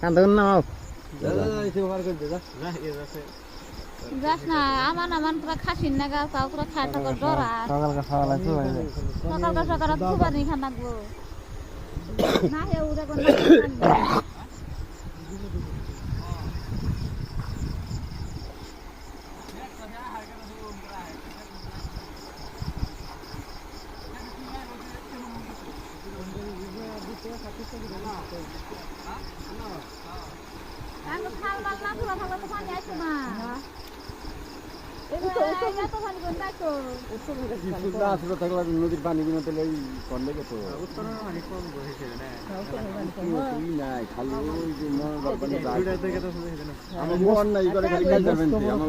কান্দন নাও যাস না আমান আমান পুরা খাসির না গা তাও পুরা খায় থাকার ডর আর সকাল খুবানি খান লাগবো না হে উড়ে কোন আমি খাল মাল না পুরা থাকলে তো পানি আসে না নদীর পানি বিনা তেলে করলে কত নাই খালি আমার মন নাই করে খালি কাজ যাবেন আমার